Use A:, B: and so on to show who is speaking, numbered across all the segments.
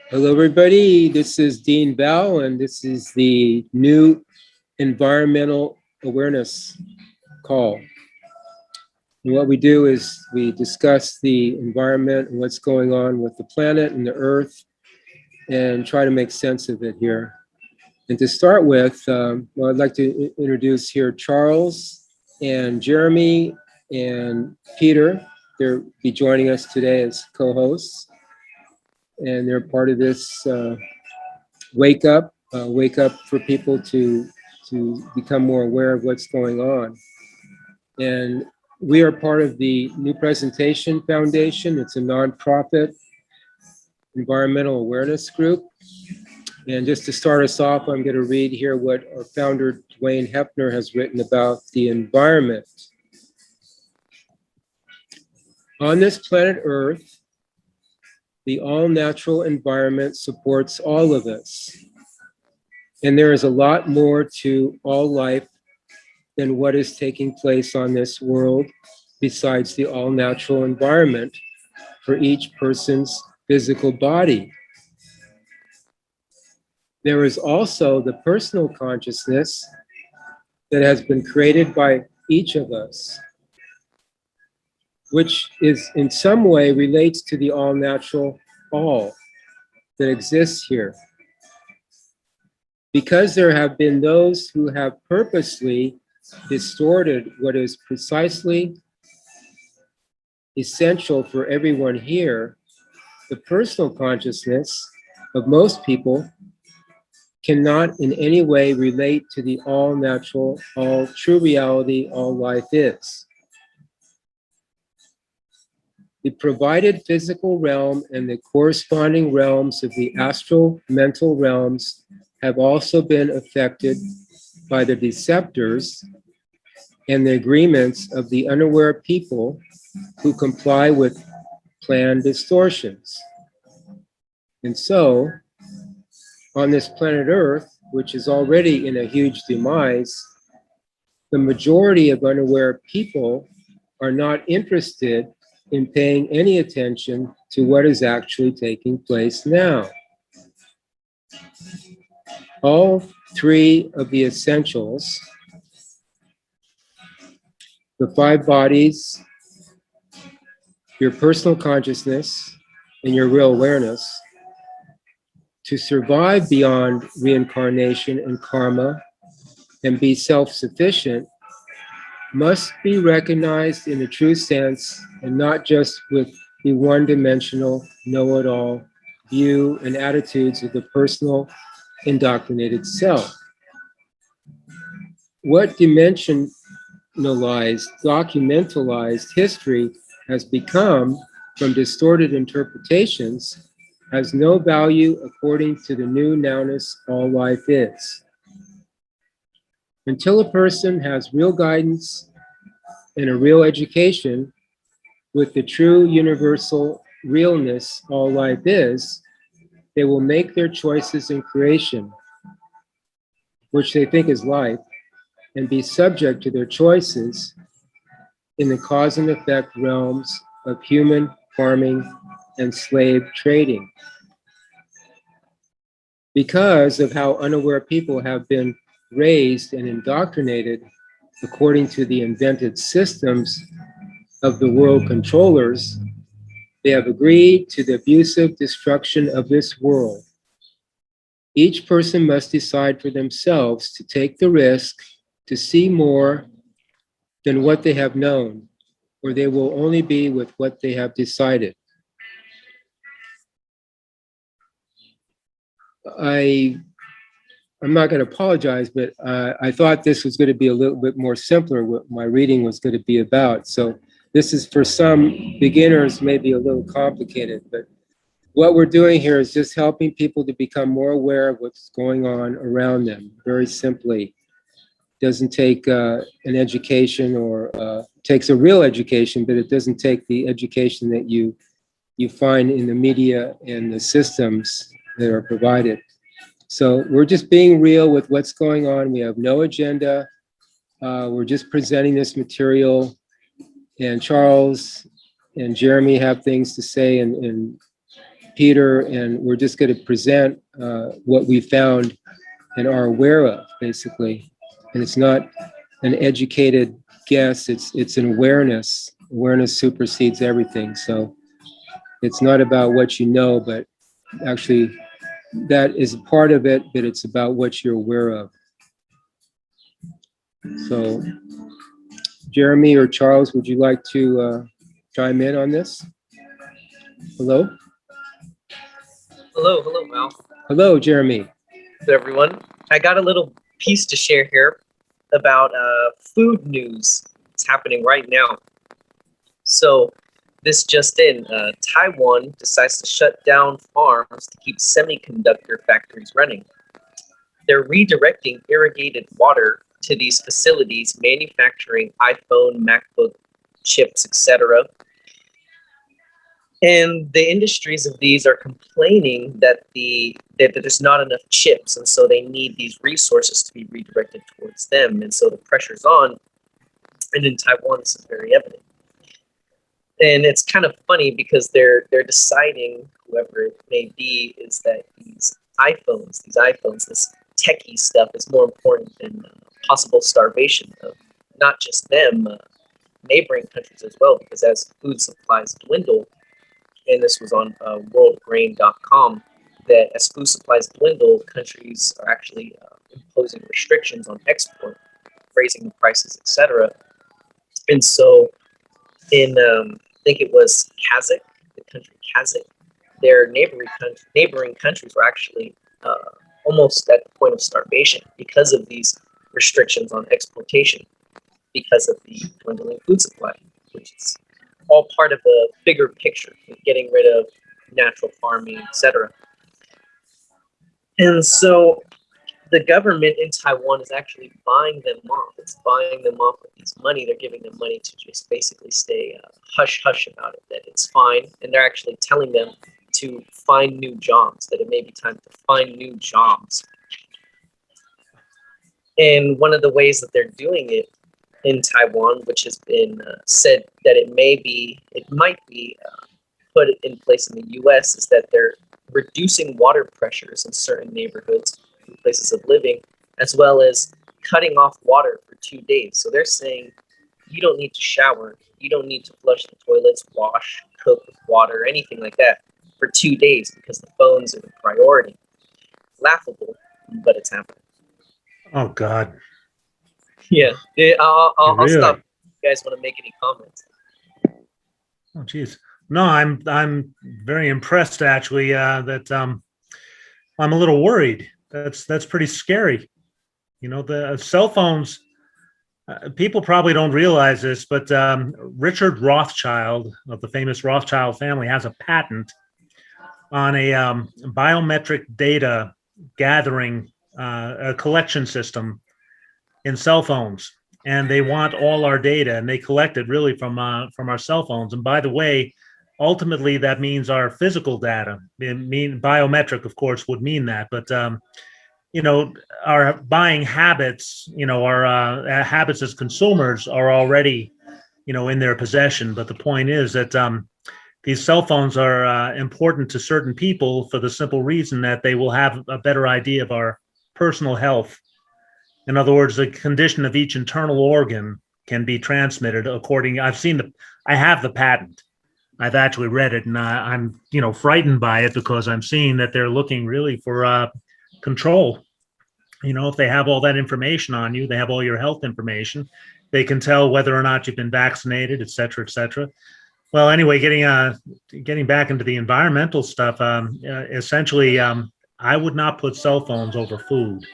A: Hello, everybody. This is Dean Bell, and this is the new environmental awareness call. And what we do is we discuss the environment and what's going on with the planet and the earth and try to make sense of it here. And to start with, well, I'd like to introduce here Charles and Jeremy and Peter. They'll be joining us today as co-hosts. And they're part of this wake up for people to become more aware of what's going on. And we are part of the New Presentation Foundation. It's a nonprofit environmental awareness group. And just to start us off, I'm going to read here what our founder, Duane Heppner, has written about the environment. On this planet Earth, the all-natural environment supports all of us. And there is a lot more to all life than what is taking place on this world besides the all-natural environment for each person's physical body. There is also the personal consciousness that has been created by each of us, which is in some way relates to the all-natural all that exists here. Because there have been those who have purposely distorted what is precisely essential for everyone here, the personal consciousness of most people cannot in any way relate to the all-natural, all true reality all life is. The provided physical realm and the corresponding realms of the astral mental realms have also been affected by the deceptors and the agreements of the unaware people who comply with planned distortions. And so, on this planet Earth, which is already in a huge demise, the majority of unaware people are not interested in paying any attention to what is actually taking place now. All three of the essentials, the five bodies, your personal consciousness, and your real awareness, to survive beyond reincarnation and karma and be self-sufficient, must be recognized in the true sense and not just with the one-dimensional, know-it-all view and attitudes of the personal, indoctrinated self. What documentalized history has become from distorted interpretations has no value according to the new nowness all life is. Until a person has real guidance and a real education with the true universal realness all life is, they will make their choices in creation, which they think is life, and be subject to their choices in the cause and effect realms of human farming and slave trading. Because of how unaware people have been raised and indoctrinated according to the invented systems of the WorldKontrollers, they have agreed to the abusive destruction of this world. Each person must decide for themselves to take the risk to see more than what they have known, or they will only be with what they have decided. I'm not going to apologize, but I thought this was going to be a little bit more simpler, what my reading was going to be about. So this is, for some beginners, maybe a little complicated, but what we're doing here is just helping people to become more aware of what's going on around them, very simply. It doesn't take an education, or takes a real education, but it doesn't take the education that you find in the media and the systems that are provided. So we're just being real with what's going on. We have no agenda. We're just presenting this material, and Charles and Jeremy have things to say, and Peter, and we're just going to present what we found and are aware of, basically. And it's not an educated guess, it's an awareness. Awareness supersedes everything. So it's not about what you know, but actually that is part of it, but it's about what you're aware of. So Jeremy or Charles, would you like to chime in on this? Hello?
B: Hello, Mal.
A: Hello, Jeremy.
B: Hello, everyone. I got a little piece to share here about food news. It's happening right now. So this just in, Taiwan decides to shut down farms to keep semiconductor factories running. They're redirecting irrigated water to these facilities manufacturing iPhone, MacBook chips, etc. And the industries of these are complaining that that there's not enough chips, and so they need these resources to be redirected towards them. And so the pressure's on, and in Taiwan, this is very evident. And it's kind of funny because they're deciding, whoever it may be, is that these iPhones, this techie stuff is more important than possible starvation of not just them, neighboring countries as well, because as food supplies dwindle, and this was on worldgrain.com, that as food supplies dwindle, countries are actually imposing restrictions on export, raising the prices, etc. And so in, I think it was Kazakh, the country Kazakh, their neighboring countries were actually almost at the point of starvation because of these restrictions on exportation, because of the dwindling food supply, which is all part of the bigger picture, getting rid of natural farming, etc. And so the government in Taiwan is actually buying them off. It's buying them off with these money. They're giving them money to just basically stay hush-hush about it, that it's fine. And they're actually telling them to find new jobs, that it may be time to find new jobs. And one of the ways that they're doing it in Taiwan, which has been said that it might be put in place in the U.S., is that they're reducing water pressures in certain neighborhoods, places of living, as well as cutting off water for 2 days. So they're saying you don't need to shower, you don't need to flush the toilets, wash, cook with water, anything like that for 2 days because the phones are the priority. Laughable, but it's happening.
C: Oh God.
B: Yeah, I'll
C: Really?
B: stop. If you guys want to make any comments?
C: Oh geez. No, I'm very impressed actually. That I'm a little worried. That's pretty scary. You know, the cell phones. People probably don't realize this, but Richard Rothschild of the famous Rothschild family has a patent on a biometric data gathering a collection system in cell phones, and they want all our data, and they collect it really from our cell phones. And by the way, ultimately that means our physical data. Biometric, of course, would mean that, but you know, our buying habits, you know, our habits as consumers are already, you know, in their possession. But the point is that these cell phones are important to certain people for the simple reason that they will have a better idea of our personal health. In other words, the condition of each internal organ can be transmitted according. I have the patent. I've actually read it, and I'm, you know, frightened by it because I'm seeing that they're looking really for control. You know, if they have all that information on you, they have all your health information. They can tell whether or not you've been vaccinated, et cetera, et cetera. Well, anyway, getting back into the environmental stuff, essentially, I would not put cell phones over food.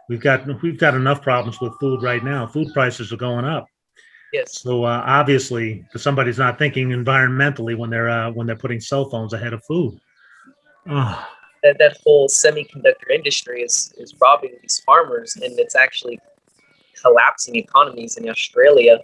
C: We've got enough problems with food right now. Food prices are going up.
B: Yes.
C: So obviously, somebody's not thinking environmentally when they're putting cell phones ahead of food. Oh.
B: That whole semiconductor industry is robbing these farmers, and it's actually collapsing economies in Australia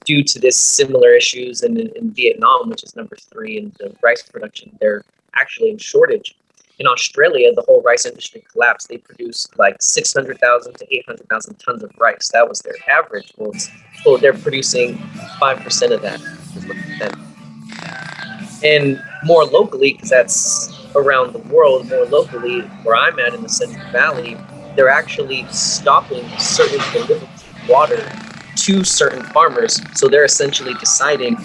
B: due to this similar issues. And in Vietnam, which is number 3 in the rice production, they're actually in shortage. In Australia, the whole rice industry collapsed. They produced like 600,000 to 800,000 tons of rice. That was their average. Well, they're producing 5% of that. And more locally, because that's around the world, more locally, where I'm at in the Central Valley, they're actually stopping certain deliveries of water to certain farmers. So they're essentially deciding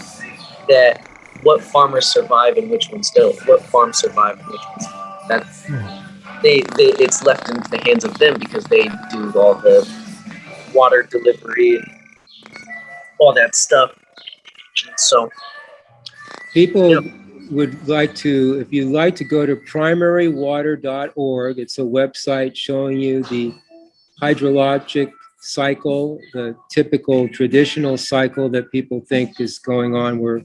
B: that what farmers survive and which ones don't, what farms survive and which ones don't. That's it's left into the hands of them because they do all the water delivery and all that stuff. So
A: people would like to, if you'd like to go to primarywater.org, it's a website showing you the hydrologic cycle, the typical traditional cycle that people think is going on, where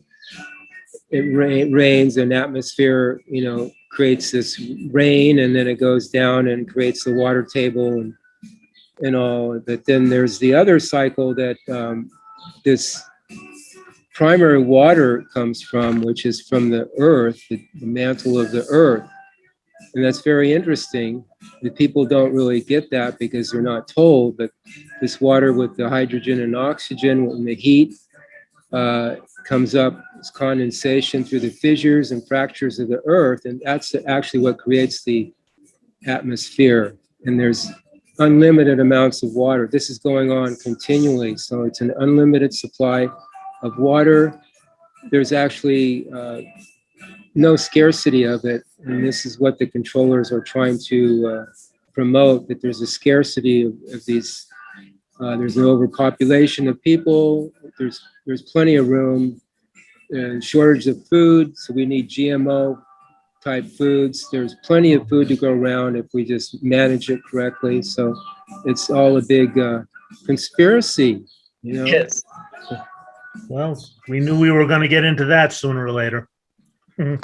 A: it rains and atmosphere, creates this rain, and then it goes down and creates the water table and all. But then there's the other cycle that this primary water comes from, which is from the earth, the mantle of the earth. And that's very interesting. The people don't really get that because they're not told, but this water with the hydrogen and oxygen, when the heat comes up, it's condensation through the fissures and fractures of the earth, and that's actually what creates the atmosphere. And there's unlimited amounts of water. This is going on continually, so it's an unlimited supply of water. There's actually no scarcity of it, and this is what the controllers are trying to promote, that there's a scarcity of these. There's an overpopulation of people. There's plenty of room, and shortage of food, so we need GMO type foods. There's plenty of food to go around if we just manage it correctly. So it's all a big conspiracy,
B: Yes.
C: Well, we knew we were going to get into that sooner or later.
B: And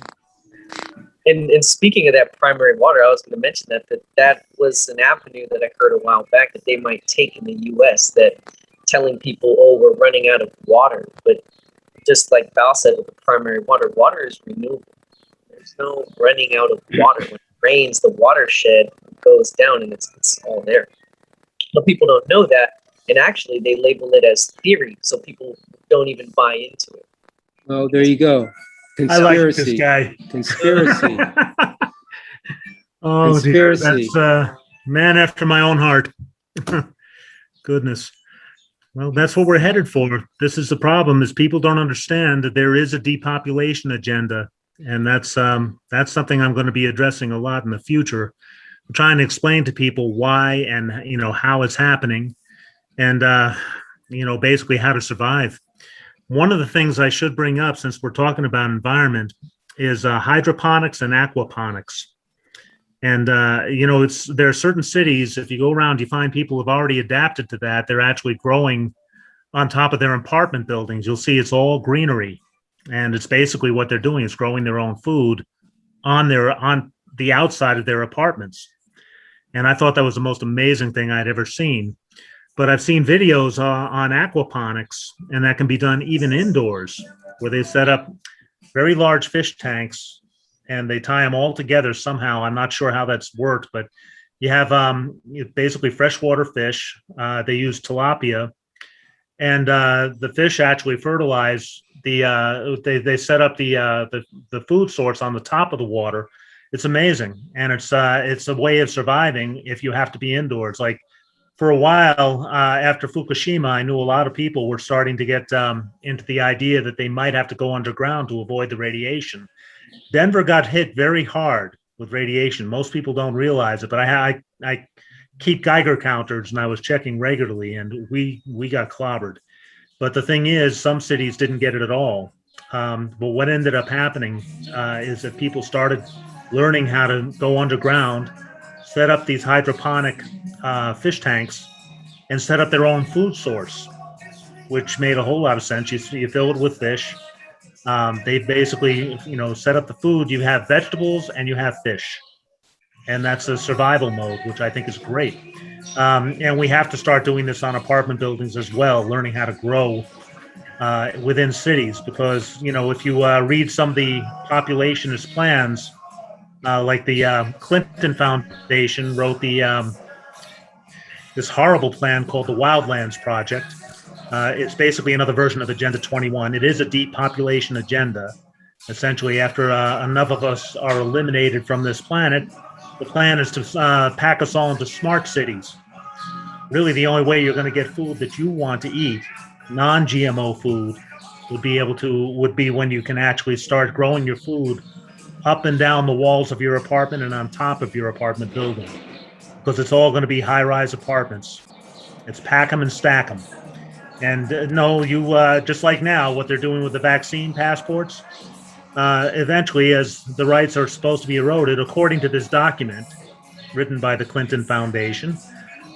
B: speaking of that primary water, I was going to mention that was an avenue that I heard a while back that they might take in the U.S., that telling people, oh, we're running out of water. But just like Val said with the primary water, water is renewable. There's no running out of water. When it rains, the watershed goes down and it's all there. But people don't know that. And actually, they label it as theory, so people don't even buy into it.
A: Oh, there you go. Conspiracy.
C: I like this guy.
A: Conspiracy.
C: Oh,
A: Conspiracy.
C: Dear. That's man after my own heart. Goodness. Well, that's what we're headed for. This is the problem: is people don't understand that there is a depopulation agenda, and that's something I'm going to be addressing a lot in the future. I'm trying to explain to people why and how it's happening, and basically how to survive. One of the things I should bring up, since we're talking about environment, is hydroponics and aquaponics. And there are certain cities, if you go around, you find people have already adapted to that. They're actually growing on top of their apartment buildings. You'll see it's all greenery, and it's basically what they're doing is growing their own food on the outside of their apartments. And I thought that was the most amazing thing I'd ever seen. But I've seen videos on aquaponics, and that can be done even indoors, where they set up very large fish tanks and they tie them all together somehow. I'm not sure how that's worked, but you have basically freshwater fish. They use tilapia, and the fish actually fertilize they set up the food source on the top of the water. It's amazing, and it's a way of surviving if you have to be indoors. Like, for a while after Fukushima, I knew a lot of people were starting to get into the idea that they might have to go underground to avoid the radiation. Denver got hit very hard with radiation. Most people don't realize it, but I keep Geiger counters, and I was checking regularly, and we got clobbered. But the thing is, some cities didn't get it at all. But what ended up happening is that people started learning how to go underground, set up these hydroponic fish tanks, and set up their own food source, which made a whole lot of sense. You fill it with fish. They basically, set up the food. You have vegetables and you have fish, and that's a survival mode, which I think is great. And we have to start doing this on apartment buildings as well, learning how to grow within cities, because if you read some of the populationist plans, like the Clinton Foundation wrote this horrible plan called the Wildlands Project. It's basically another version of Agenda 21. It is a depopulation agenda, Essentially, after enough of us are eliminated from this planet, the plan is to pack us all into smart cities. Really, the only way you're going to get food that you want to eat, non-GMO food, would be when you can actually start growing your food up and down the walls of your apartment and on top of your apartment building, because it's all going to be high-rise apartments. It's pack them and stack them. And no, you just like now, what they're doing with the vaccine passports, eventually, as the rights are supposed to be eroded, according to this document written by the Clinton Foundation,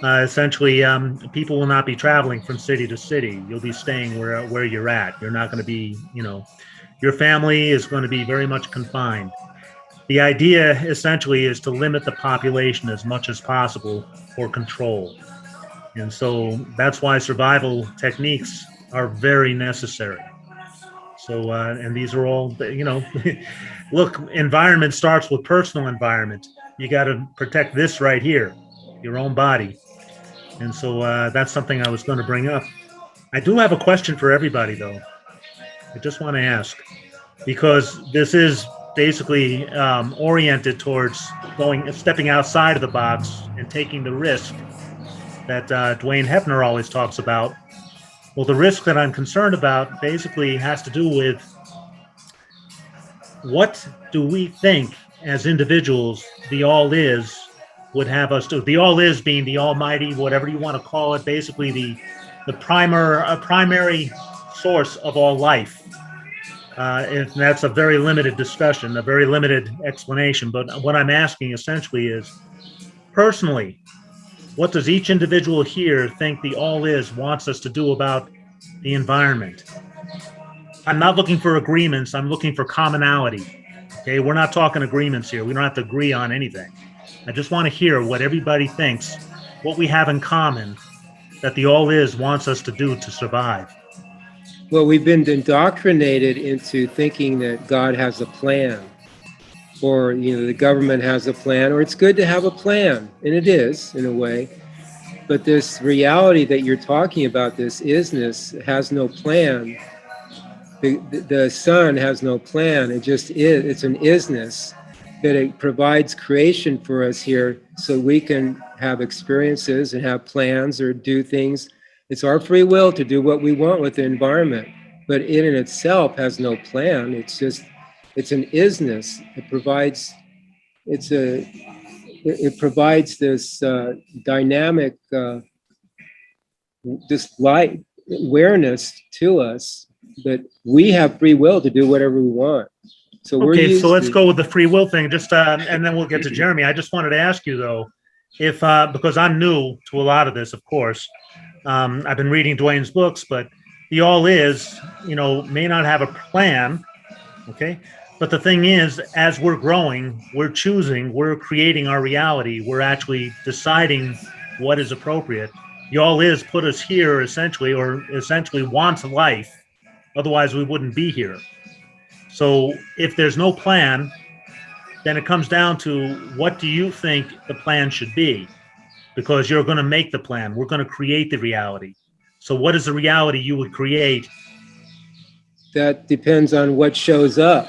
C: essentially, people will not be traveling from city to city. You'll be staying where you're at. You're not going to be, your family is going to be very much confined. The idea essentially is to limit the population as much as possible for control. And so that's why survival techniques are very necessary. So, and these are all, look, environment starts with personal environment. You got to protect this right here, your own body. And so that's something I was going to bring up. I do have a question for everybody, though. I just want to ask, because this is basically oriented towards stepping outside of the box and taking the risk that Duane Heppner always talks about. Well, the risk that I'm concerned about basically has to do with what do we think as individuals the all is would have us do. The all is being the almighty, whatever you want to call it, basically the primary source of all life. And that's a very limited discussion, a very limited explanation. But what I'm asking essentially is, personally, what does each individual here think the all is wants us to do about the environment? I'm not looking for agreements. I'm looking for commonality. Okay, we're not talking agreements here. We don't have to agree on anything. I just want to hear what everybody thinks, what we have in common that the all is wants us to do to survive.
A: Well, we've been indoctrinated into thinking that God has a plan, or the government has a plan, or it's good to have a plan, and it is in a way. But this reality that you're talking about, this isness, has no plan. The sun has no plan. It just is. It's an isness that it provides creation for us here, so we can have experiences and have plans or do things. It's our free will to do what we want with the environment, but it in itself has no plan. It's an isness. It provides this dynamic, this light awareness to us, that we have free will to do whatever we want. So let's go with the free will thing, just and then we'll get to Jeremy. I just wanted to ask you though, if because I'm new to a lot of this, of course. I've been reading Duane's books, but the all is, may not have a plan, okay? But the thing is, as we're growing, we're creating our reality. We're actually deciding what is appropriate. The all is put us here essentially wants life. Otherwise, we wouldn't be here. So if there's no plan, then it comes down to, what do you think the plan should be? Because you're going to make the plan. We're going to create the reality. So what is the reality you would create? That depends on what shows up.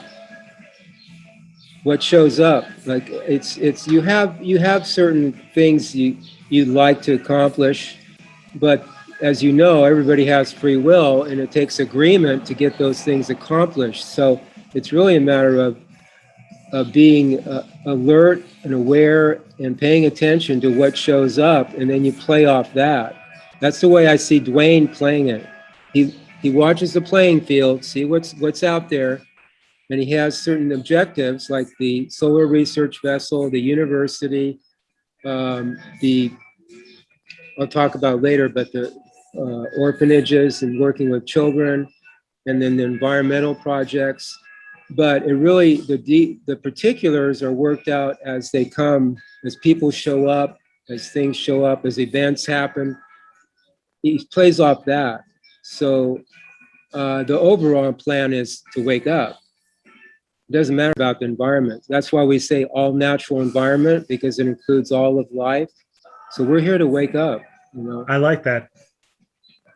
A: What shows up. Like you have certain things you'd like to accomplish, but as you know, everybody has free will, and it takes agreement to get those things accomplished. So it's really a matter of being alert and aware and paying attention to what shows up, and then you play off that. That's the way I see Duane playing it. He watches the playing field, see what's out there, and he has certain objectives like the solar research vessel, the UNUversity, I'll talk about later, but the orphanages and working with children, and then the environmental projects. But it really, the particulars are worked out as they come, as people show up, as things show up, as events happen. He plays off that. So the overall plan is to wake up. It doesn't matter about the environment. That's why we say all natural environment, because it includes all of life. So we're here to wake up.
C: I like that.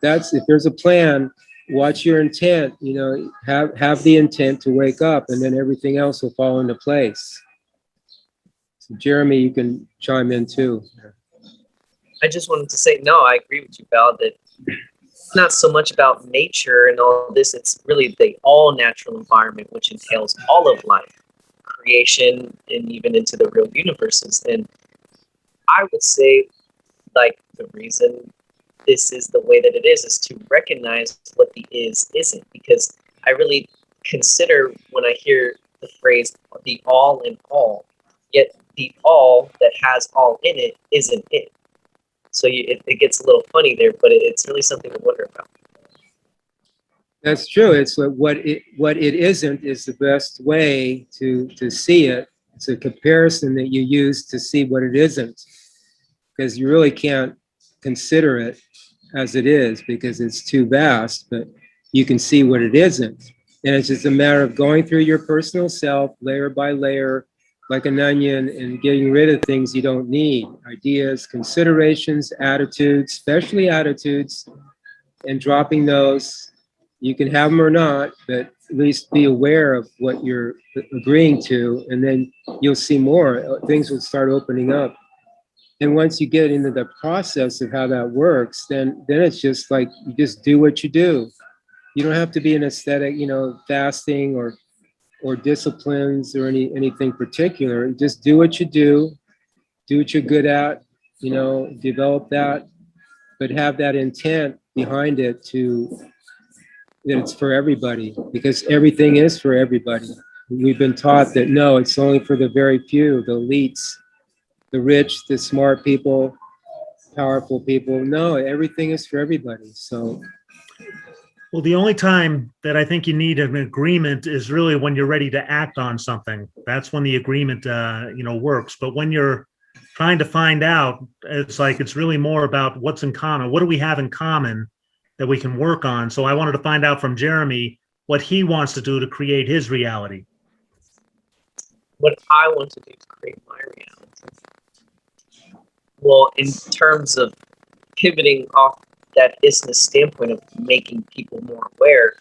A: If there's a plan, watch your intent, you know, have the intent to wake up, and then everything else will fall into place. So Jeremy, you can chime in too.
B: I just wanted to say, no, I agree with you, Val, that it's not so much about nature and all this, it's really the all natural environment, which entails all of life, creation, and even into the real universes. And I would say, like, the reason this is the way that it is to recognize what the isn't, because I really consider when I hear the phrase the all in all, yet the all that has all in it isn't it. So it gets a little funny there, but it's really something to wonder about.
A: That's true. It's what it isn't is the best way to see it. It's a comparison that you use to see what it isn't, because you really can't consider it as it is because it's too vast, but you can see what it isn't. And it's just a matter of going through your personal self layer by layer, like an onion, and getting rid of things you don't need, ideas, considerations, attitudes, especially attitudes, and dropping those. You can have them or not, but at least be aware of what you're agreeing to, and then you'll see more. Things will start opening up. And once you get into the process of how that works, then it's just like you just do what you do. You don't have to be an aesthetic, you know, fasting or disciplines or anything particular. Just do what you do what you're good at, you know, develop that, but have that intent behind it that it's for everybody, because everything is for everybody. We've been taught that no, it's only for the very few, the elites, the rich, the smart people, powerful people. No, everything is for everybody. So.
C: Well, the only time that I think you need an agreement is really when you're ready to act on something. That's when the agreement, works. But when you're trying to find out, it's really more about what's in common. What do we have in common that we can work on? So I wanted to find out from Jeremy what he wants to do to create his reality.
B: What I want to do to create my reality. Well, in terms of pivoting off that isness standpoint of making people more aware,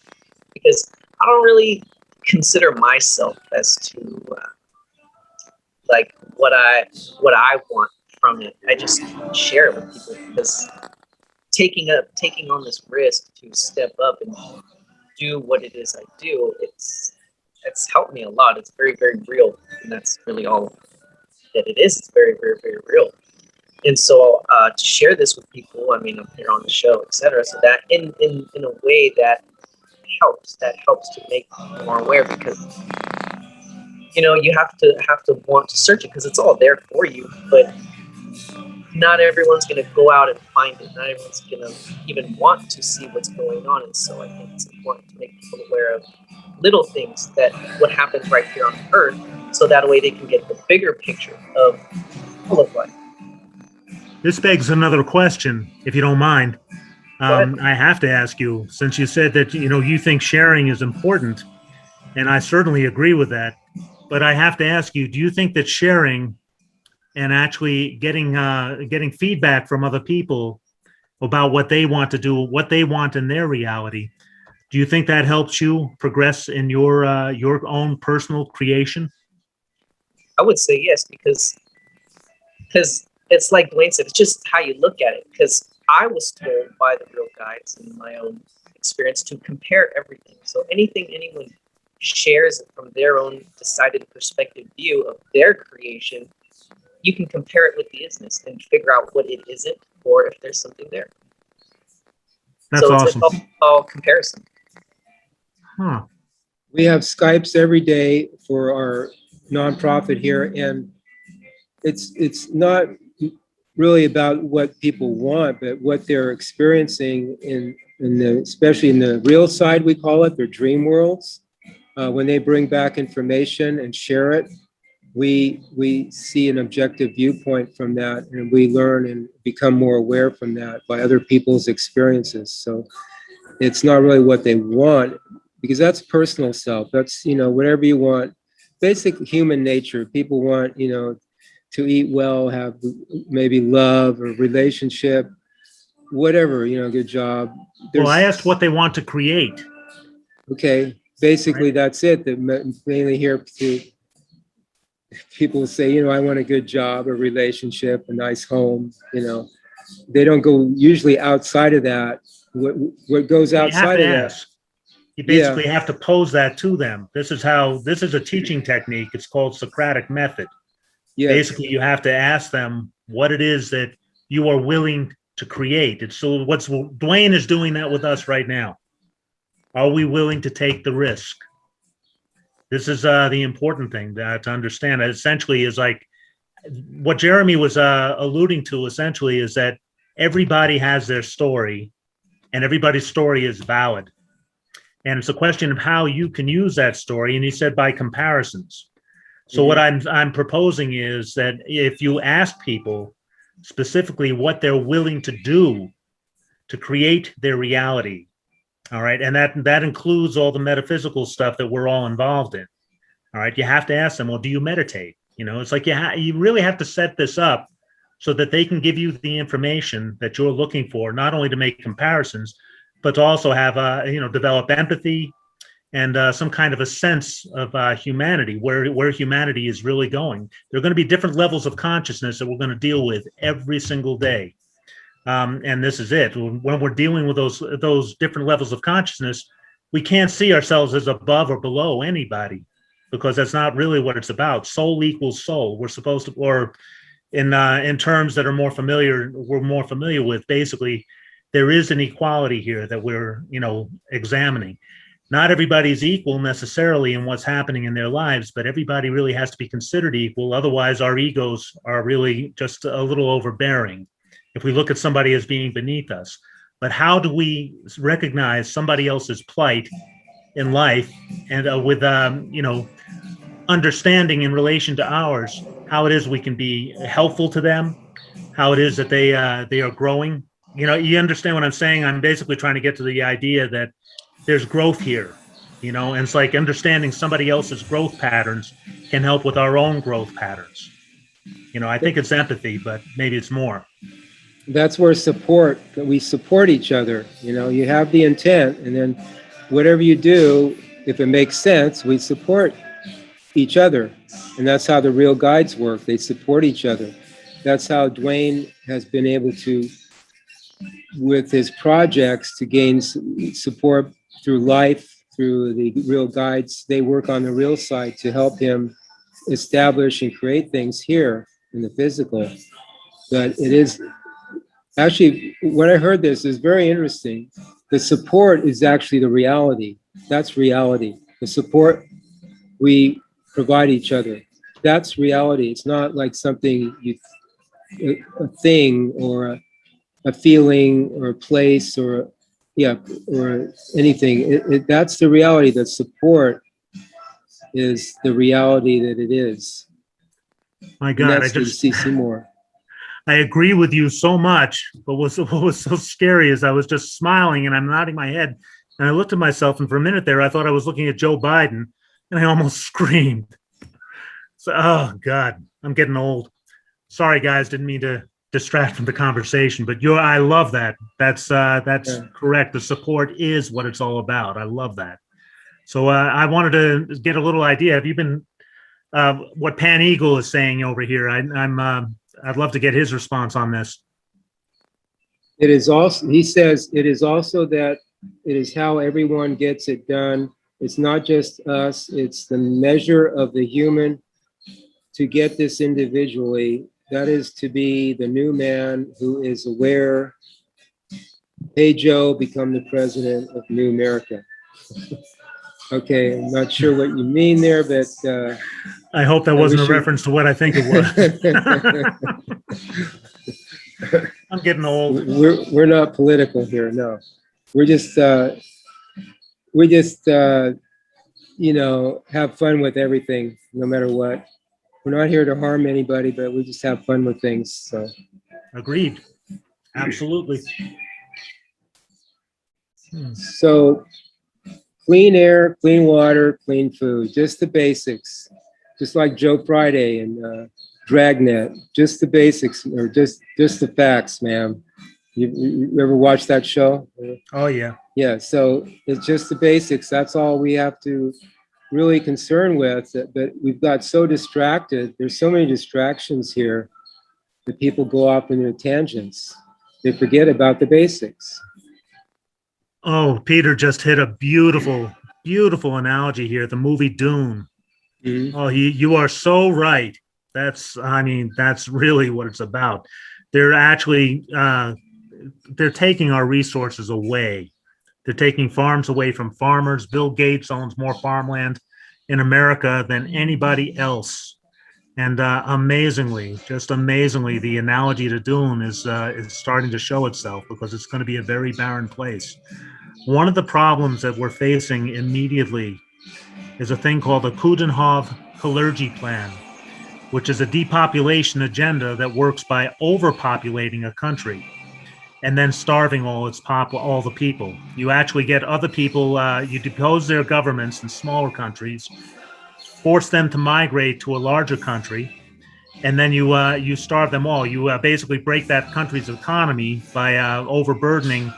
B: because I don't really consider myself as to like what I want from it. I just share it with people, because taking on this risk to step up and do what it is I do, it's helped me a lot. It's very, very real, and that's really all that it is. It's very, very, very real. And so to share this with people, I mean, I'm here on the show, etc., so that in a way that helps to make people more aware, because you know, you have to want to search it, because it's all there for you, but not everyone's going to go out and find it. Not everyone's going to even want to see what's going on. And so I think it's important to make people aware of little things that what happens right here on Earth, so that way they can get the bigger picture of all of life.
C: This begs another question, if you don't mind. I have to ask you, since you said that, you think sharing is important, and I certainly agree with that, but I have to ask you, do you think that sharing and actually getting feedback from other people about what they want to do, what they want in their reality, do you think that helps you progress in your own personal creation?
B: I would say yes, because it's like Duane said, it's just how you look at it. Because I was told by the real guides in my own experience to compare everything. So anything anyone shares from their own decided perspective view of their creation, you can compare it with the isness and figure out what it isn't, or if there's something there.
C: That's awesome.
B: It's all comparison.
C: Huh.
A: We have Skypes every day for our nonprofit here, and it's not really about what people want, but what they're experiencing especially in the real side, we call it, their dream worlds. When they bring back information and share it, we see an objective viewpoint from that, and we learn and become more aware from that by other people's experiences. So it's not really what they want, because that's personal self. That's, whatever you want, basic human nature. People want, to eat well, have maybe love or relationship, whatever, good job.
C: Well, I asked what they want to create.
A: Okay, basically that's it. That mainly here to people say, I want a good job, a relationship, a nice home. They don't go usually outside of that. What goes outside of that?
C: You basically have to pose that to them. This is a teaching technique. It's called Socratic method.
A: Yes.
C: Basically, you have to ask them what it is that you are willing to create. Duane is doing that with us right now. Are we willing to take the risk? This is the important thing to understand. It essentially is like what Jeremy was alluding to, essentially, is that everybody has their story and everybody's story is valid. And it's a question of how you can use that story. And he said by comparisons. So what I'm proposing is that if you ask people specifically what they're willing to do to create their reality, all right, and that includes all the metaphysical stuff that we're all involved in, all right, you have to ask them, well, do you meditate? It's like you really have to set this up so that they can give you the information that you're looking for, not only to make comparisons, but to also have, develop empathy and some kind of a sense of humanity, where humanity is really going. There are going to be different levels of consciousness that we're going to deal with every single day. And this is it. When we're dealing with those different levels of consciousness, we can't see ourselves as above or below anybody, because that's not really what it's about. Soul equals soul. We're supposed to, or in terms that are we're more familiar with, basically, there is an equality here that we're, examining. Not everybody's equal necessarily in what's happening in their lives, but everybody really has to be considered equal. Otherwise, our egos are really just a little overbearing if we look at somebody as being beneath us. But how do we recognize somebody else's plight in life and with, understanding in relation to ours, how it is we can be helpful to them, how it is that they are growing? You understand what I'm saying? I'm basically trying to get to the idea that there's growth here, and it's like understanding somebody else's growth patterns can help with our own growth patterns. I think it's empathy, but maybe it's more.
A: That's where we support each other. You have the intent, and then whatever you do, if it makes sense, we support each other. And that's how the real guides work. They support each other. That's how Duane has been able to, with his projects, to gain support through life, through the real guides. They work on the real side to help him establish and create things here in the physical. But it is actually, when I heard this, is very interesting. The support is actually the reality. That's reality. The support we provide each other. That's reality. It's not like something a thing or a feeling or a place or anything. That's the reality. That support is the reality that it is.
C: My God,
A: I just see more.
C: I agree with you so much, but what was so scary is I was just smiling and I'm nodding my head, and I looked at myself, and for a minute there, I thought I was looking at Joe Biden, and I almost screamed. So, oh God, I'm getting old. Sorry, guys, didn't mean to distract from the conversation, but I love that. That's correct. The support is what it's all about. I love that. So I wanted to get a little idea. Have you been what Pan Eagle is saying over here? I'd love to get his response on this.
A: It is also, he says, it is also that it is how everyone gets it done. It's not just us. It's the measure of the human to get this individually. That is to be the new man who is aware. Hey, Joe, become the president of New America. Okay, I'm not sure what you mean there, but
C: I hope that wasn't a reference to what I think it was. I'm getting old.
A: We're not political here, no. We're just have fun with everything, no matter what. We're not here to harm anybody, but we just have fun with things. So,
C: agreed. Absolutely.
A: So, clean air, clean water, clean food, just the basics. Just like Joe Friday and Dragnet, just the basics, or just the facts, ma'am. You ever watch that show?
C: Oh yeah.
A: Yeah, so it's just the basics. That's all we have to really concern with. But we've got so distracted. There's so many distractions here that people go off into tangents. They forget about the basics.
C: Oh, Peter just hit a beautiful, beautiful analogy here. The movie Dune.
A: Mm-hmm.
C: Oh, you are so right. I mean, that's really what it's about. They're actually, they're taking our resources away. They're taking farms away from farmers. Bill Gates owns more farmland in America than anybody else. And amazingly, just amazingly, the analogy to Dune is starting to show itself, because it's going to be a very barren place. One of the problems that we're facing immediately is a thing called the Coudenhove-Kalergi plan, which is a depopulation agenda that works by overpopulating a country and then starving all the people. You actually get other people, you depose their governments in smaller countries, force them to migrate to a larger country, and then you starve them all. You basically break that country's economy by overburdening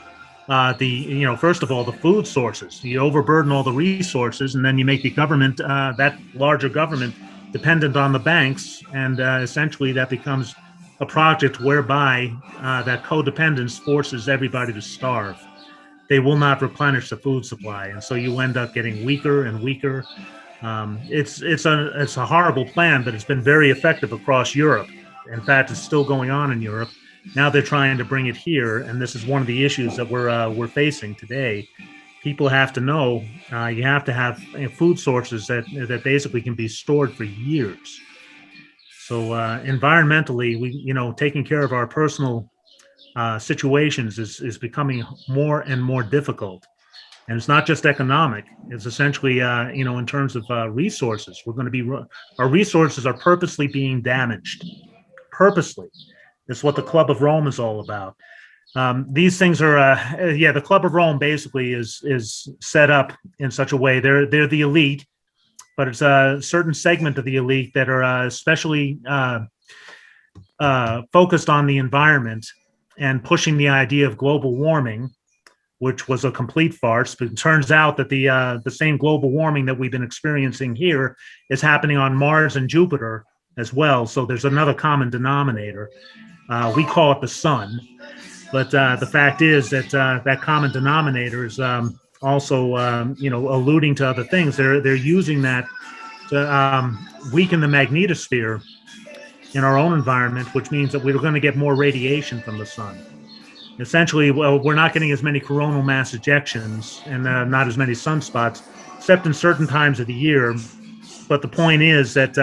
C: first of all, the food sources. You overburden all the resources, and then you make the government, that larger government, dependent on the banks, and essentially that becomes a project whereby that codependence forces everybody to starve. They will not replenish the food supply, and so you end up getting weaker and weaker. It's a horrible plan, but it's been very effective across Europe. In fact, it's still going on in Europe. Now they're trying to bring it here, and this is one of the issues that we're facing today. People have to know you have to have food sources that basically can be stored for years. So environmentally, taking care of our personal situations is becoming more and more difficult. And it's not just economic. It's essentially, in terms of resources, our resources are purposely being damaged. Purposely. That's what the Club of Rome is all about. These things are, the Club of Rome basically is set up in such a way. They're the elite, but it's a certain segment of the elite that are especially focused on the environment and pushing the idea of global warming, which was a complete farce. But it turns out that the same global warming that we've been experiencing here is happening on Mars and Jupiter as well. So there's another common denominator. We call it the sun, but the fact is that that common denominator is also, alluding to other things. They're using that to weaken the magnetosphere in our own environment, which means that we're going to get more radiation from the sun. Essentially, we're not getting as many coronal mass ejections and not as many sunspots, except in certain times of the year. But the point is that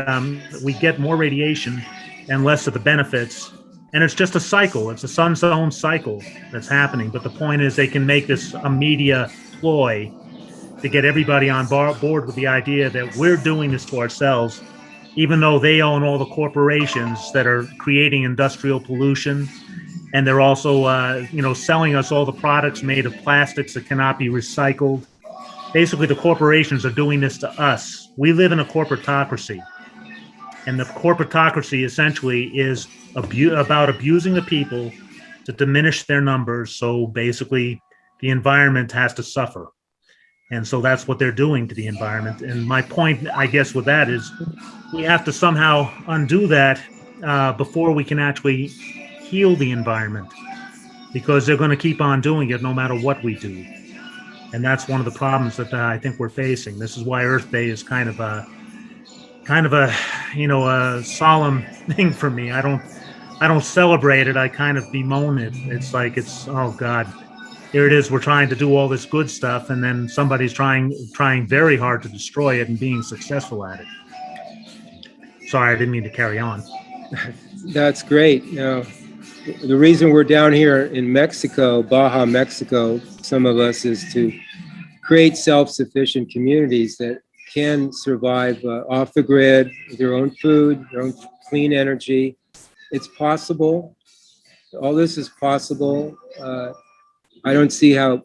C: we get more radiation and less of the benefits. And it's just a cycle. It's a sun's own cycle that's happening. But the point is they can make this a media ploy to get everybody on board with the idea that we're doing this to ourselves, even though they own all the corporations that are creating industrial pollution. And they're also, selling us all the products made of plastics that cannot be recycled. Basically, the corporations are doing this to us. We live in a corporatocracy. And the corporatocracy essentially is about abusing the people to diminish their numbers. So basically, the environment has to suffer. And so that's what they're doing to the environment. And my point, I guess, with that is we have to somehow undo that before we can actually heal the environment, because they're going to keep on doing it no matter what we do. And that's one of the problems that I think we're facing. This is why Earth Day is kind of a solemn thing for me. I don't celebrate it. I kind of bemoan it. It's like, oh God, here it is. We're trying to do all this good stuff, and then somebody's trying very hard to destroy it and being successful at it. Sorry, I didn't mean to carry on.
A: That's great. The reason we're down here in Mexico, Baja, Mexico, some of us, is to create self-sufficient communities that can survive off the grid, with their own food, their own clean energy. It's possible. All this is possible. I don't see how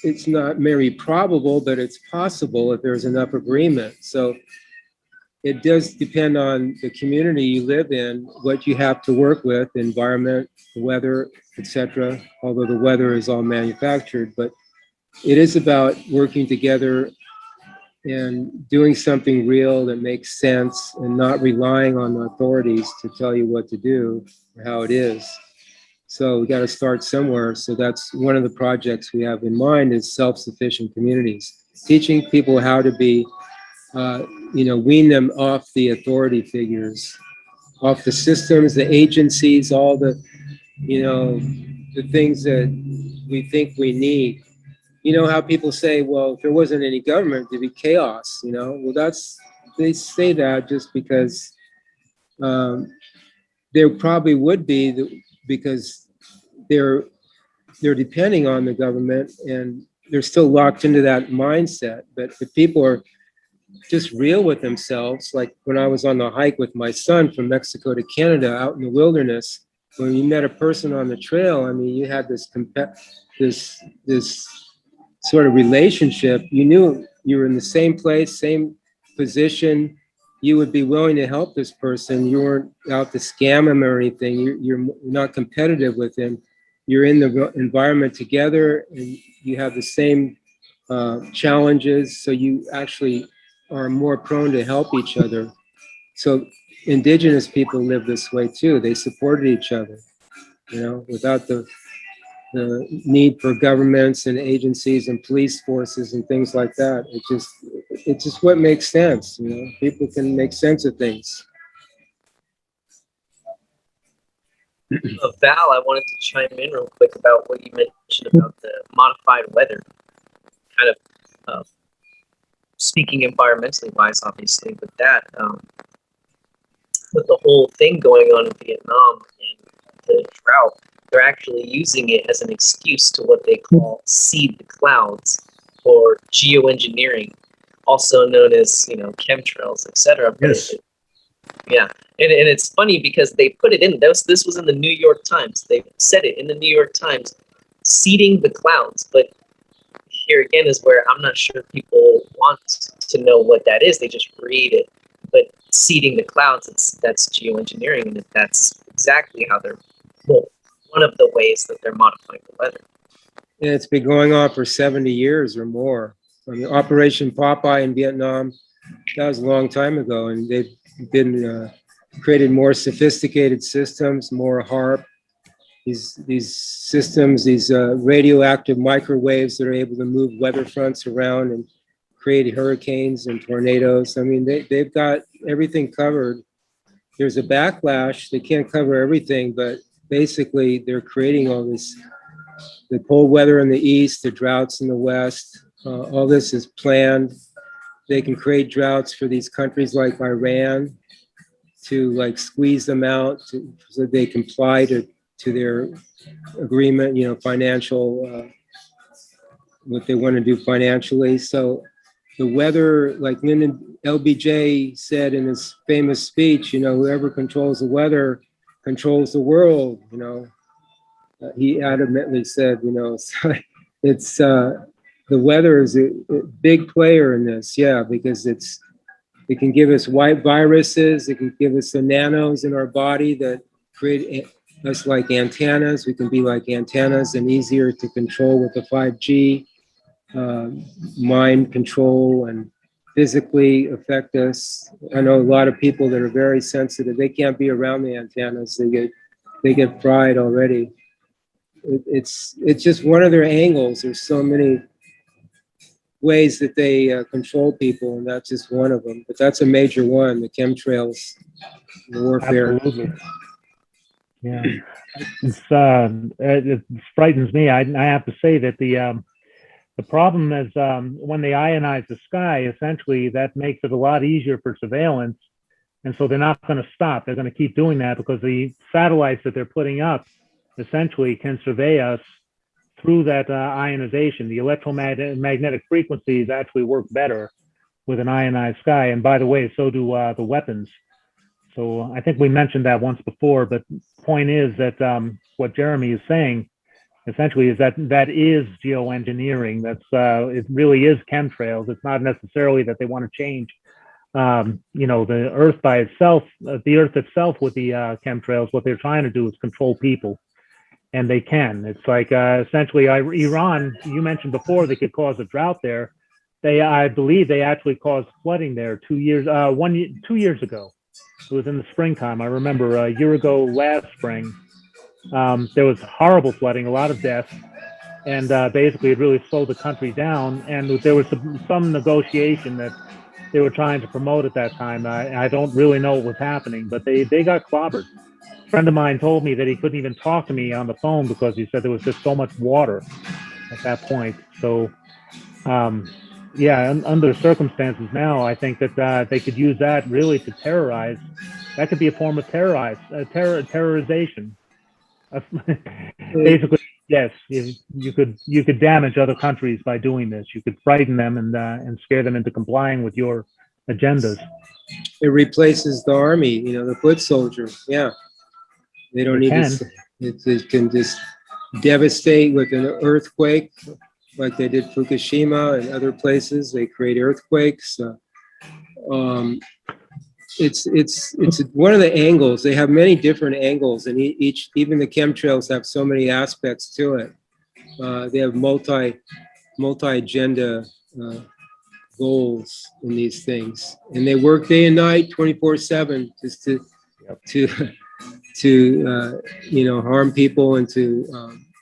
A: it's not very probable, but it's possible if there's enough agreement. So it does depend on the community you live in, what you have to work with, environment, the weather, etc. Although the weather is all manufactured, but it is about working together and doing something real that makes sense and not relying on the authorities to tell you what to do or how it is. So we got to start somewhere. So that's one of the projects we have in mind is self-sufficient communities, teaching people how to be, wean them off the authority figures, off the systems, the agencies, all the, the things that we think we need. You know how people say, well, if there wasn't any government, there'd be chaos, Well, they say that just because there probably would be, because they're depending on the government and they're still locked into that mindset. But if people are just real with themselves, like when I was on the hike with my son from Mexico to Canada out in the wilderness, when you met a person on the trail, I mean, you had this sort of relationship. You knew you were in the same place, same position. You would be willing to help this person. You weren't out to scam him or anything. You're not competitive with him. You're in the environment together and you have the same challenges. So you actually are more prone to help each other. So indigenous people live this way too. They supported each other, without the need for governments and agencies and police forces and things like that. It's just what makes sense. People can make sense of things.
B: Val, I wanted to chime in real quick about what you mentioned about the modified weather. Kind of speaking environmentally wise, obviously, with that, with the whole thing going on in Vietnam and the drought, they're actually using it as an excuse to what they call seed the clouds, or geoengineering, also known as chemtrails, etc.
C: Yes.
B: Yeah, and it's funny because they put it in. This was in the New York Times. They said it in the New York Times, seeding the clouds. But here again is where I'm not sure people want to know what that is. They just read it. But seeding the clouds, that's geoengineering, and that's exactly how they're one of the ways that they're modifying the weather.
A: And it's been going on for 70 years or more. I mean, Operation Popeye in Vietnam, that was a long time ago, and they've been created more sophisticated systems, more HARP. These systems, these radioactive microwaves that are able to move weather fronts around and create hurricanes and tornadoes. I mean, they've got everything covered. There's a backlash. They can't cover everything, but basically they're creating all this, the cold weather in the east, the droughts in the west. All this is planned. They can create droughts for these countries like Iran to squeeze them out so they comply to their agreement, financial, what they want to do financially. So the weather, like Lyndon LBJ said in his famous speech, whoever controls the weather controls the world, he adamantly said, so it's, the weather is a big player in this, because it can give us white viruses, it can give us the nanos in our body that create us like antennas. We can be like antennas and easier to control with the 5G, mind control and physically affect us. I know a lot of people that are very sensitive, they can't be around the antennas, they get fried already. It's just one of their angles. There's so many ways that they control people, and that's just one of them. But that's a major one, the chemtrails, the warfare.
D: Absolutely. Yeah, it frightens me. I have to say that the problem is when they ionize the sky, essentially that makes it a lot easier for surveillance, and so they're not going to stop. They're going to keep doing that because the satellites that they're putting up essentially can survey us through that ionization. The electromagnetic frequencies actually work better with an ionized sky. And by the way, so do the weapons. So I think we mentioned that once before, but the point is that what Jeremy is saying essentially is that is geoengineering. That's it really is chemtrails. It's not necessarily that they want to change the Earth by itself, the Earth itself with the chemtrails, what they're trying to do is control people. And they can. It's like essentially Iran, you mentioned before, they could cause a drought there. I believe they actually caused flooding there 2 years, 2 years ago. It was in the springtime. I remember a year ago last spring, there was horrible flooding, a lot of deaths. And basically it really slowed the country down. And there was some negotiation that they were trying to promote at that time. I don't really know what was happening, but they got clobbered. A friend of mine told me that he couldn't even talk to me on the phone because he said there was just so much water at that point. So, under circumstances now, I think that they could use that really to terrorize. That could be a form of terrorization. Basically, yes, you could damage other countries by doing this. You could frighten them and scare them into complying with your agendas.
A: It replaces the army, the foot soldier. Yeah. They don't need to, it can just devastate with an earthquake like they did Fukushima and other places. They create earthquakes. It's one of the angles. They have many different angles, and even the chemtrails have so many aspects to it. They have multi-agenda goals in these things, and they work day and night, 24/7, just to harm people and to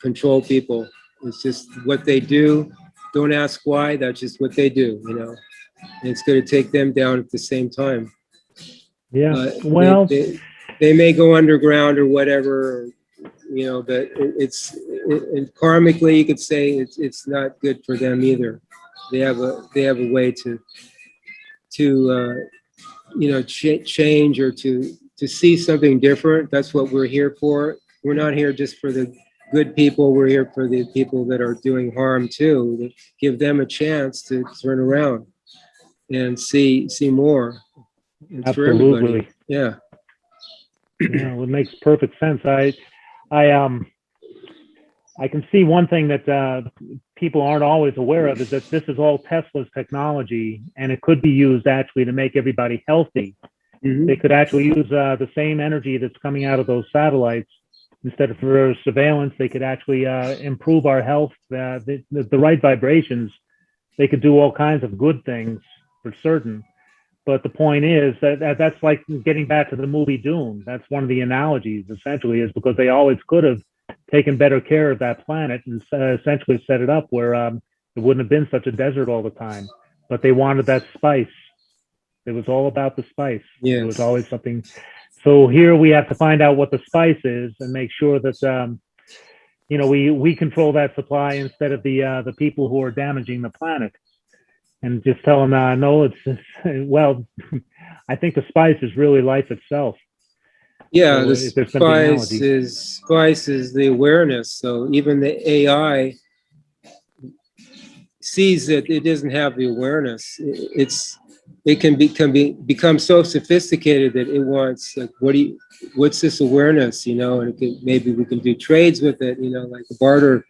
A: control people. It's just what they do. Don't ask why. That's just what they do. And it's going to take them down at the same time.
D: Yeah.
A: They may go underground or whatever, but and karmically, you could say it's not good for them either. They have a way to change or to see something different. That's what we're here for. We're not here just for the good people. We're here for the people that are doing harm too. To give them a chance to turn around and see more. It's
D: Absolutely.
A: for everybody. Yeah.
D: Yeah, it makes perfect sense. I can see one thing that people aren't always aware of is that this is all Tesla's technology, and it could be used actually to make everybody healthy. Mm-hmm. They could actually use the same energy that's coming out of those satellites. Instead of for surveillance, they could actually improve our health. The right vibrations, they could do all kinds of good things for certain. But the point is that's like getting back to the movie Dune. That's one of the analogies, essentially, is because they always could have taken better care of that planet and essentially set it up where it wouldn't have been such a desert all the time. But they wanted that spice. It was all about the spice. Yes. It was always something. So here we have to find out what the spice is and make sure that we control that supply instead of the people who are damaging the planet. And just tell them, no, well, I think the spice is really life itself.
A: Yeah, so the spice is the awareness. So even the AI sees that it doesn't have the awareness. It can become so sophisticated that it wants, like, what's this awareness, and maybe we can do trades with it, like a barter,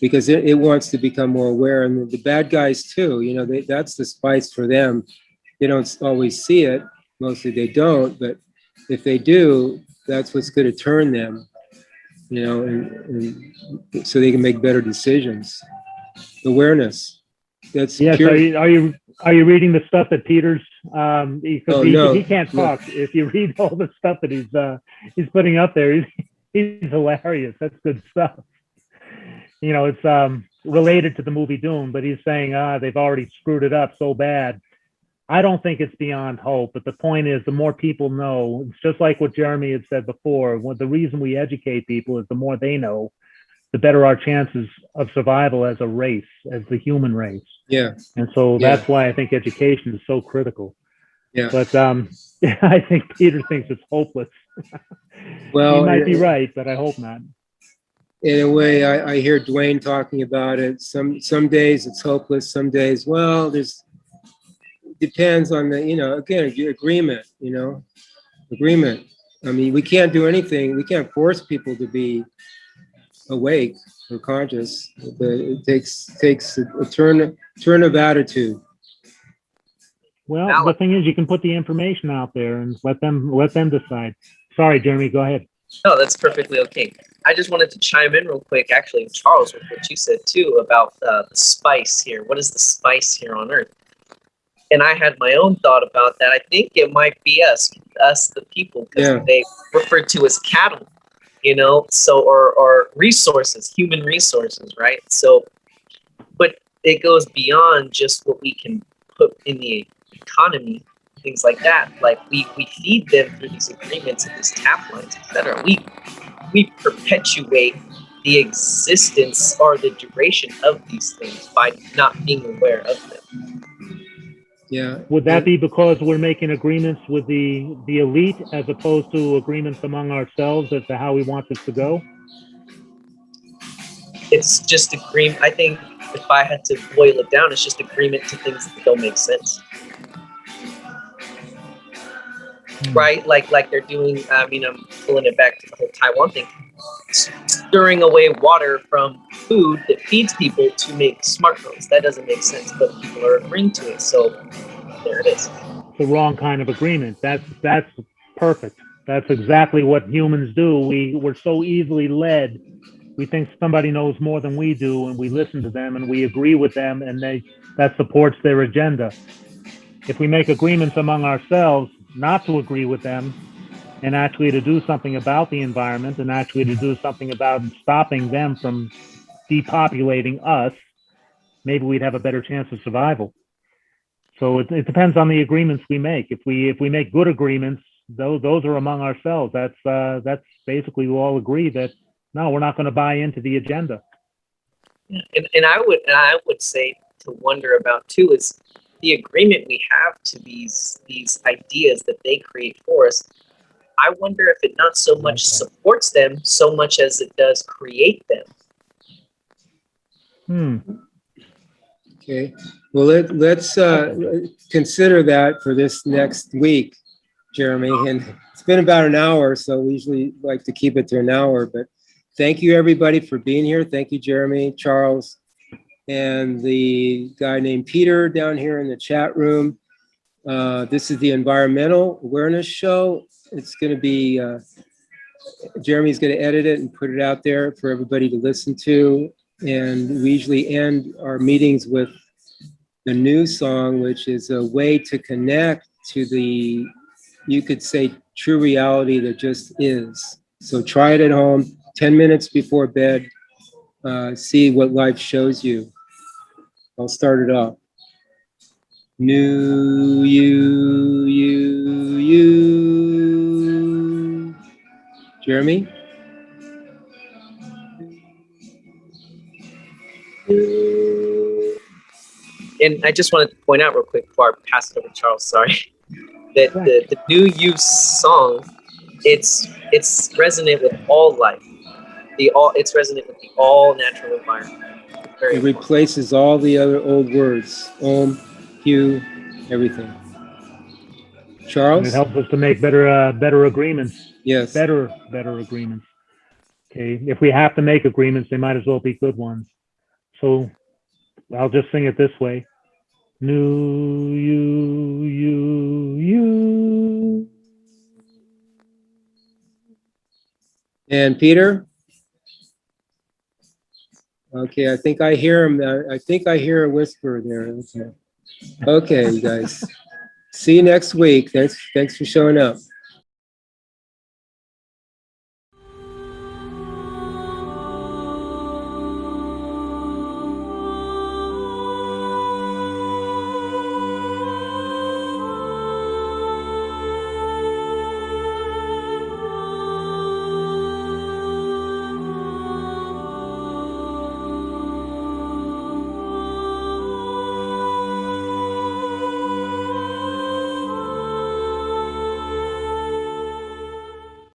A: because it wants to become more aware. And the bad guys too, that's the spice for them. They don't always see it. Mostly they don't, but if they do, that's what's going to turn them, and so they can make better decisions. Awareness. That's
D: yes. Pure. Are you reading the stuff that Peter's? He can't talk. No. If you read all the stuff that he's putting up there, he's hilarious. That's good stuff. It's related to the movie Dune, but he's saying they've already screwed it up so bad. I don't think it's beyond hope, but the point is the more people know, it's just like what Jeremy had said before. The reason we educate people is the more they know, the better our chances of survival as a race, as the human race.
A: Yeah.
D: And so that's why I think education is so critical.
A: Yeah.
D: But I think Peter thinks it's hopeless.
A: Well,
D: he might be right, but I hope not.
A: In a way, I hear Duane talking about it. Some days it's hopeless. Some days, well, depends on the, again, agreement, agreement. I mean, we can't do anything. We can't force people to be awake or conscious. But it takes a turn of attitude.
D: Well,
B: Valid.
D: the thing is, you can put the information out there and let them decide. Sorry, Jeremy, go ahead.
B: No, that's perfectly okay. I just wanted to chime in real quick, actually, Charles, with what you said too about the spice here. What is the spice here on Earth? And I had my own thought about that. I think it might be us the people, because they referred to as cattle, you know, so or resources, human resources, right? So, but it goes beyond just what we can put in the economy, things like that. Like we feed them through these agreements and these tap lines, etc. We perpetuate the existence or the duration of these things by not being aware of them.
A: Yeah.
D: Would that be because we're making agreements with the elite as opposed to agreements among ourselves as to how we want this to go?
B: It's just agreement. I think if I had to boil it down, it's just agreement to things that don't make sense. Right? Like they're doing, I mean, I'm pulling it back to the whole Taiwan thing. Stirring away water from food that feeds people to make smartphones. That doesn't make sense, but people are agreeing to it. So there it is.
D: It's the wrong kind of agreement. That's perfect. That's exactly what humans do. We're so easily led. We think somebody knows more than we do, and we listen to them and we agree with them, and that supports their agenda. If we make agreements among ourselves not to agree with them, and actually to do something about the environment, and actually to do something about stopping them from depopulating us, maybe we'd have a better chance of survival. So it depends on the agreements we make. If we make good agreements, those are among ourselves. That's basically we all agree that no, we're not going to buy into the agenda.
B: And I would say to wonder about too is the agreement we have to these ideas that they create for us. I wonder if it not so much supports them so much as it does create them.
A: Okay. Well, let's consider that for this next week, Jeremy. And it's been about an hour, so we usually like to keep it to an hour. But thank you, everybody, for being here. Thank you, Jeremy, Charles, and the guy named Peter down here in the chat room. This is the Environmental Awareness Show. It's going to be, Jeremy's going to edit it and put it out there for everybody to listen to. And we usually end our meetings with the new song, which is a way to connect to the, you could say, true reality that just is. So try it at home, 10 minutes before bed. See what life shows you. I'll start it off. New you. Jeremy?
B: And I just wanted to point out real quick before I pass it over to Charles, sorry, that the New You song, it's resonant with all life. It's resonant with the all natural environment. It
A: replaces all the other old words. Hue, everything. Charles?
D: And it helps us to make better agreements.
A: Yes.
D: Better agreements. Okay. If we have to make agreements, they might as well be good ones. So I'll just sing it this way. New you.
A: And Peter? Okay, I think I hear him. I think I hear a whisper there. Okay, you guys. See you next week. Thanks for showing up.